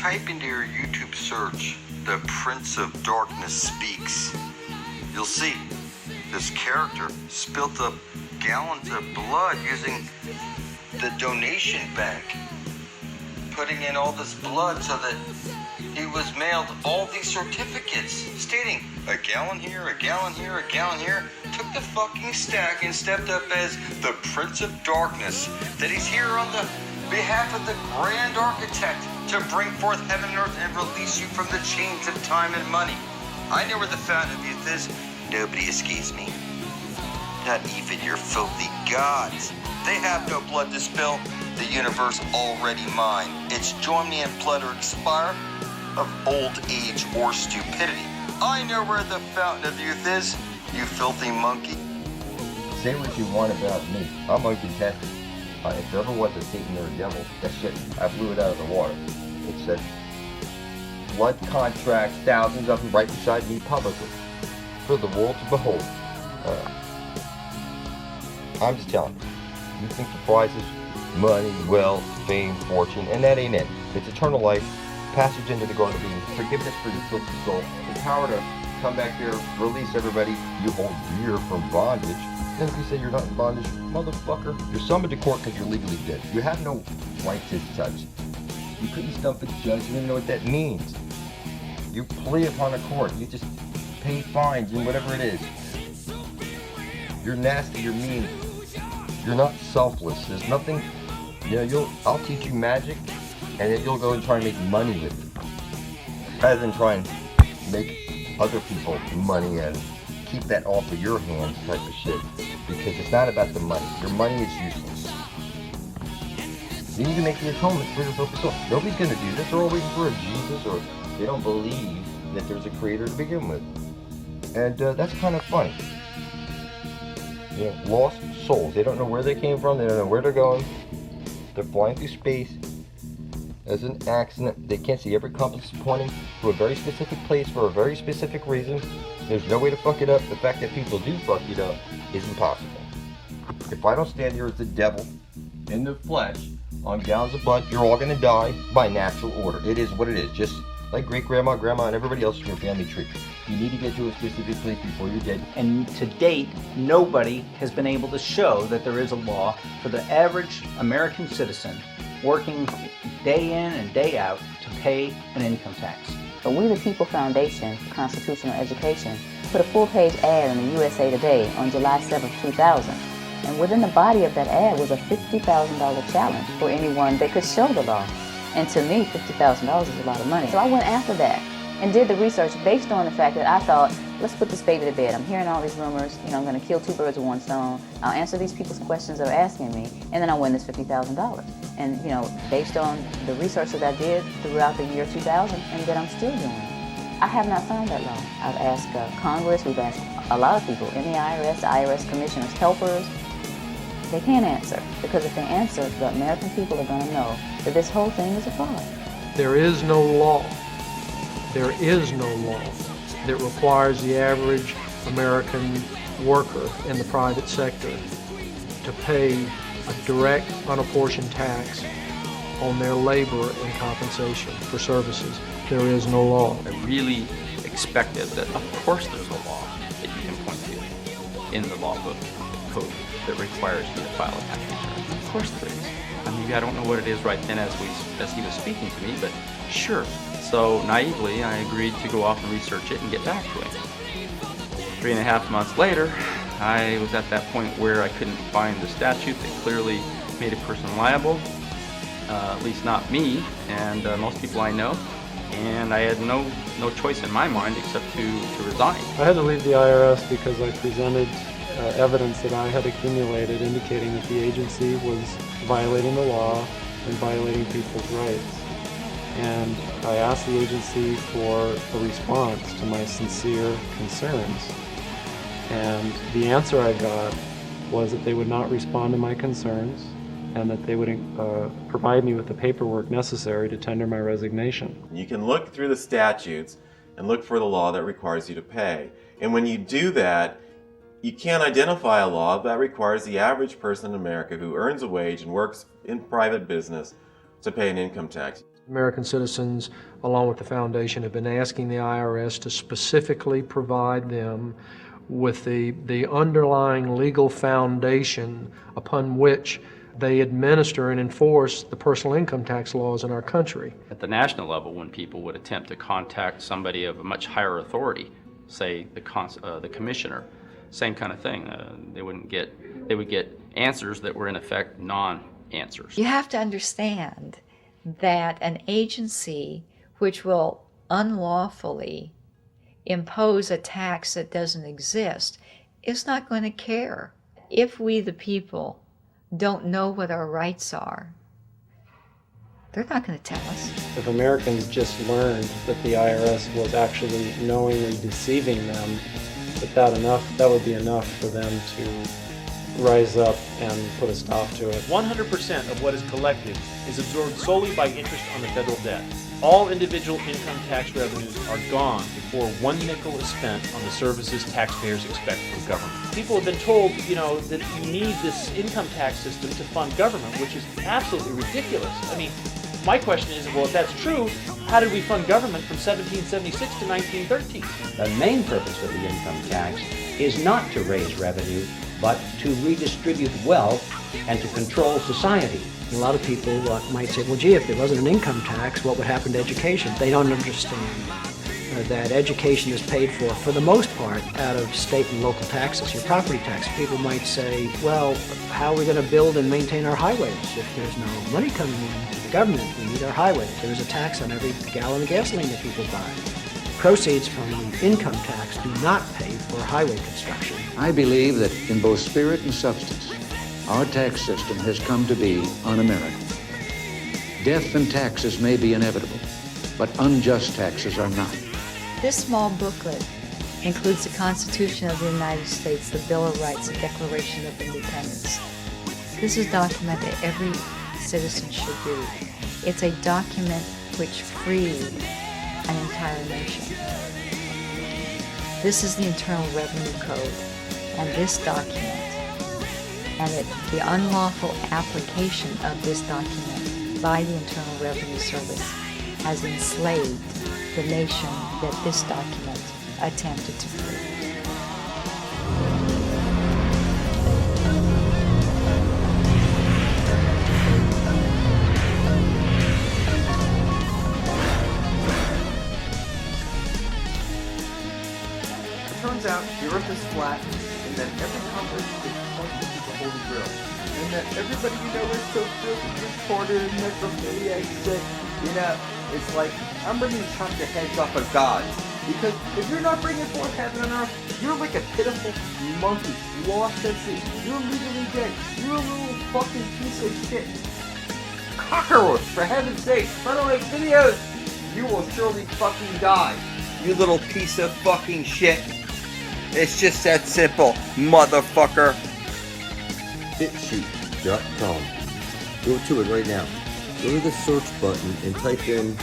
type into your YouTube search, "The Prince of Darkness Speaks," you'll see this character spilt up gallons of blood using the donation bank, putting in all this blood so that he was mailed all these certificates stating a gallon here, a gallon here, a gallon here, took the fucking stack and stepped up as the Prince of Darkness, that he's here on the behalf of the Grand Architect to bring forth heaven and earth and release you from the chains of time and money. I know where the fountain of youth is. Nobody escapes me. Not even your filthy gods. They have no blood to spill. The universe already mine. It's join me in blood or expire of old age or stupidity. I know where the fountain of youth is, you filthy monkey. Say what you want about me. I'm uncontested. If there ever was a Satan or a devil, that shit, I blew it out of the water. It said blood contracts, thousands of them right beside me publicly for the world to behold. I'm just telling you. You think the prize is money, wealth, fame, fortune, and that ain't it. It's eternal life, passage into the Garden of Eden, forgiveness for your filthy soul, the power to come back here, release everybody you hold dear from bondage. Then if you say you're not in bondage, motherfucker, you're summoned to court because you're legally dead. You have no rights as such. You couldn't stump a judge, you don't know what that means. You plea upon a court, you just pay fines and whatever it is. You're nasty, you're mean. You're not selfless. There's nothing, I'll teach you magic, and then you'll go and try and make money with it. Rather than try and make other people money and keep that off of your hands type of shit. Because it's not about the money. Your money is useless. You need to make the atonement for your filthy soul. Nobody's going to do this. They're all waiting for a Jesus, or they don't believe that there's a creator to begin with. And that's kind of funny. Lost souls. They don't know where they came from. They don't know where they're going. They're flying through space as an accident. They can't see every compass pointing to a very specific place for a very specific reason. There's no way to fuck it up. The fact that people do fuck it up is impossible. If I don't stand here as the devil in the flesh on gallons of blood, you're all going to die by natural order. It is what it is. Just like great-grandma, grandma, and everybody else in your family tree. You need to get to a specific place before you're dead. And to date, nobody has been able to show that there is a law for the average American citizen working day in and day out to pay an income tax. But We the People Foundation for Constitutional Education put a full-page ad in the USA Today on July 7, 2000. And within the body of that ad was a $50,000 challenge for anyone that could show the law. And to me, $50,000 is a lot of money. So I went after that and did the research based on the fact that I thought, let's put this baby to bed. I'm hearing all these rumors, I'm going to kill two birds with one stone. I'll answer these people's questions they're asking me, and then I'll win this $50,000. And, based on the research that I did throughout the year 2000 and that I'm still doing, I have not found that law. I've asked Congress, we've asked a lot of people in the IRS commissioners, helpers. They can't answer, because if they answer, the American people are going to know that this whole thing is a fraud. There is no law. There is no law that requires the average American worker in the private sector to pay a direct, unapportioned tax on their labor and compensation for services. There is no law. I really expected that, of course there's a law that you can point to in the law book, the code, that requires you to file a tax return. Of course there is. I don't know what it is right then as he was speaking to me, but sure. So naively, I agreed to go off and research it and get back to it. 3.5 months later, I was at that point where I couldn't find the statute that clearly made a person liable, at least not me, and most people I know. And I had no choice in my mind except to resign. I had to leave the IRS because I presented evidence that I had accumulated indicating that the agency was violating the law and violating people's rights. And I asked the agency for a response to my sincere concerns. And the answer I got was that they would not respond to my concerns and that they would provide me with the paperwork necessary to tender my resignation. You can look through the statutes and look for the law that requires you to pay. And when you do that, you can't identify a law that requires the average person in America who earns a wage and works in private business to pay an income tax. American citizens, along with the foundation, have been asking the IRS to specifically provide them with the underlying legal foundation upon which they administer and enforce the personal income tax laws in our country. At the national level, when people would attempt to contact somebody of a much higher authority, say the commissioner, same kind of thing. They would get answers that were in effect non-answers. You have to understand that an agency which will unlawfully impose a tax that doesn't exist is not going to care. If we, the people, don't know what our rights are, they're not going to tell us. If Americans just learned that the IRS was actually knowingly deceiving them, that would be enough for them to rise up and put a stop to it. 100% of what is collected is absorbed solely by interest on the federal debt. All individual income tax revenues are gone before one nickel is spent on the services taxpayers expect from government. People have been told, that you need this income tax system to fund government, which is absolutely ridiculous. I mean, my question is, well, if that's true, how did we fund government from 1776 to 1913? The main purpose of the income tax is not to raise revenue, but to redistribute wealth and to control society. A lot of people might say, well, gee, if there wasn't an income tax, what would happen to education? They don't understand that education is paid for the most part, out of state and local taxes, your property tax. People might say, well, how are we going to build and maintain our highways if there's no money coming in to the government? We need our highways. There's a tax on every gallon of gasoline that people buy. Proceeds from the income tax do not pay for highway construction. I believe that in both spirit and substance, our tax system has come to be un-American. Death and taxes may be inevitable, but unjust taxes are not. This small booklet includes the Constitution of the United States, the Bill of Rights, the Declaration of Independence. This is a document that every citizen should read. It's a document which freed an entire nation. This is the Internal Revenue Code, and this document, and the unlawful application of this document by the Internal Revenue Service has enslaved the nation that this document attempted to free. It turns out the earth is flat, and that every compass is pointing to the Holy Grail, and that everybody is so filthy, retarded, and necrophiliac sick. It's like, I'm ready to chop the heads off of gods. Because if you're not bringing forth heaven and earth, you're like a pitiful monkey lost at sea. You're legally dead. You're a little fucking piece of shit. Cockroach, for heaven's sake, run away videos! You will surely fucking die. You little piece of fucking shit. It's just that simple, motherfucker. Bitsheet.com. Go to it right now. Go to the search button and type in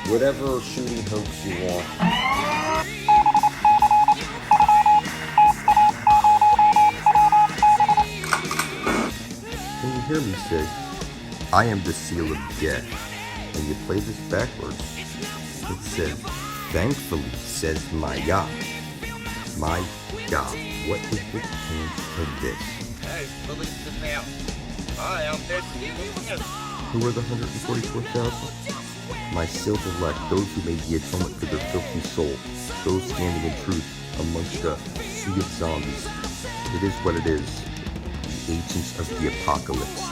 whatever shooting hoax you want. Can you hear me say, I am the seal of death? And you play this backwards. It says, thankfully, says my God. My God, what is the change of this? Hey, release the mail. I am this. Who are the 144,000? My silver-elect, those who made the atonement for their filthy soul, those standing in truth amongst a sea of zombies. It is what it is, the agents of the apocalypse.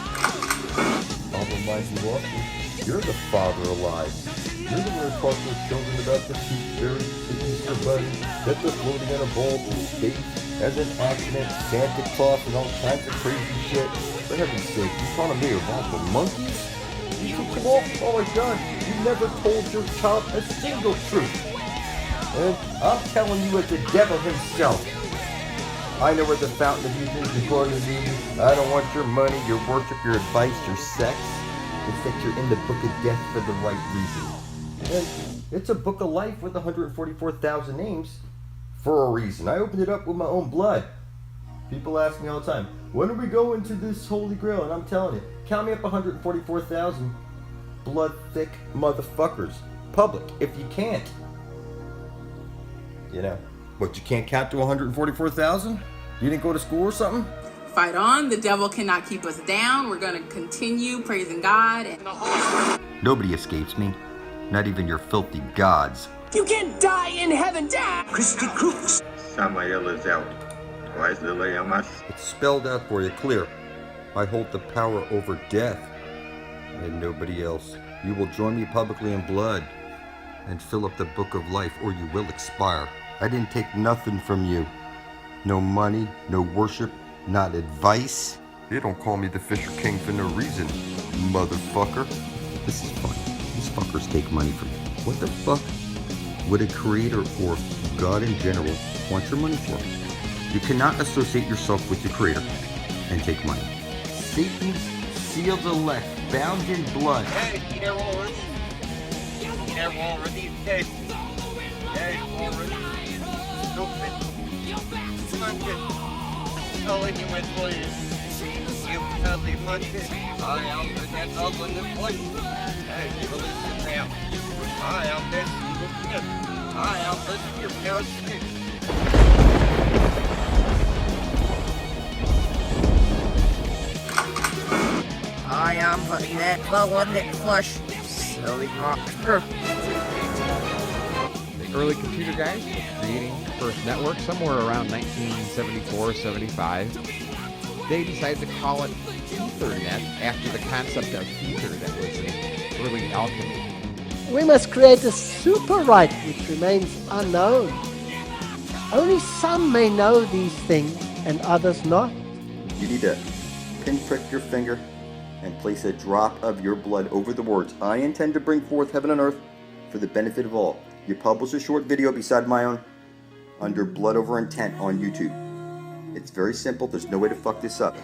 I'll remind you often, you're the father alive. You're the one who talks to children about the tooth fairy, the Easter bunny, that they're floating on a ball through space, as an accident, Santa Claus, and all kinds of crazy shit. For heaven's sake, you calling me a bunch of monkeys? You took them all? Oh my God, you never told your child a single truth. And I'm telling you it's the devil himself. I know where the fountain of youth is according to me. I don't want your money, your worship, your advice, your sex. It's that you're in the book of death for the right reason. And it's a book of life with 144,000 names for a reason. I opened it up with my own blood. People ask me all the time, when are we going to this Holy Grail? And I'm telling you, count me up 144,000. blood-thick motherfuckers. Public, if you can't. You know, what, you can't count to 144,000? You didn't go to school or something? Fight on. The devil cannot keep us down. We're going to continue praising God. Nobody escapes me. Not even your filthy gods. You can die in heaven, die! Christy Cruz. Samael is out. Twice the Leamas. It's spelled out for you, clear. I hold the power over death and nobody else. You will join me publicly in blood and fill up the book of life, or you will expire. I didn't take nothing from you. No money, no worship, not advice. They don't call me the Fisher King for no reason, motherfucker. This is funny. These fuckers take money from me. What the fuck would a creator or God in general want your money for? You cannot associate yourself with your creator and take money. Satan's sealed elect, bound in blood. Hey, you never already. You never already. Hey, already. Stupid. Telling you my please. You totally much it. I am the next ugly place. Hey, you listen now. I am this evil shit. I am this evil shit. I am putting that glow on that flush. Silly monster. The early computer guys were creating the first network somewhere around 1974-75. They decided to call it Ethernet after the concept of ether that was in early alchemy. We must create a super right which remains unknown. Only some may know these things and others not. You need to pinprick your finger and place a drop of your blood over the words, I intend to bring forth heaven and earth for the benefit of all. You publish a short video beside my own under Blood Over Intent on YouTube. It's very simple. There's no way to fuck this up.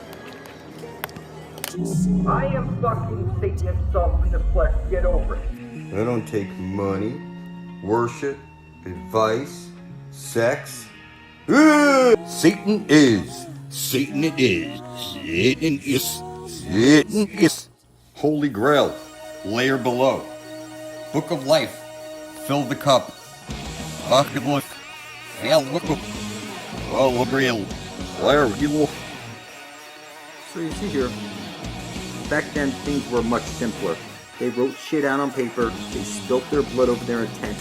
I am fucking Satan himself in the flesh. Get over it. I don't take money, worship, advice, sex. Satan is. Satan it is. Satan is. Satan is. Holy Grail, layer below. Book of Life, fill the cup. Octopus, hell, Holy Grail, layer below. So you see here, back then things were much simpler. They wrote shit out on paper, they spilt their blood over their intent,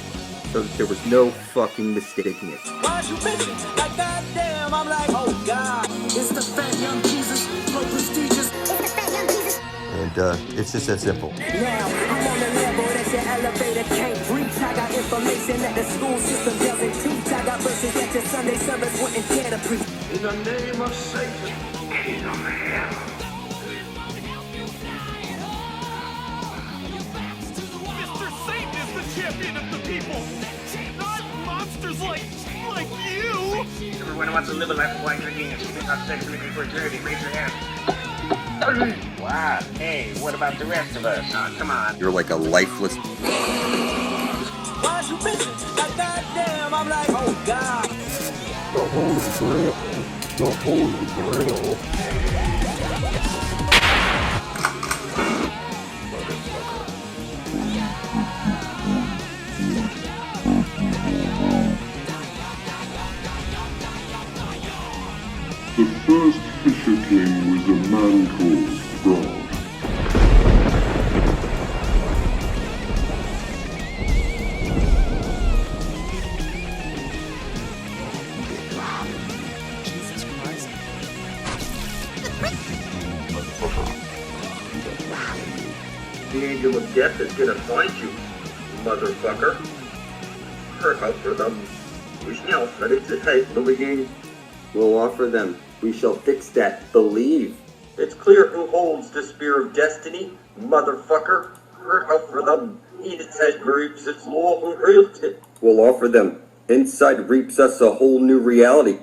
so that there was no fucking mistaking it. Why you bitching? Like goddamn, I'm like, oh God, it's the fat young Jesus, no prestigious. It's the fat young Jesus. And it's just that simple. Now, I'm on the level that your elevator can't reach. I got information that the school system doesn't teach. I got verses that your Sunday service wouldn't care to preach. In the name of Satan, king of hell. Champion of the people, not monsters like you. Everyone wants to live a life of white drinking and sleeping hot sex living for eternity. Raise your hand. Wow. Hey, what about the rest of us? Oh, come on. You're like a lifeless. Why you bitching? Like goddamn, I'm like, oh God. The Holy Grail. The Holy Grail. The first Fisher King was a man called Braun. Jesus Christ. The angel of death is gonna find you, motherfucker. Hurt out for them. We shall set it to hate the beginning. We'll offer them. We shall fix that. Believe. It's clear who holds the spear of destiny, motherfucker. Hurt out for them. He that says reaps its law who reels it. We'll offer them. Inside reaps us a whole new reality.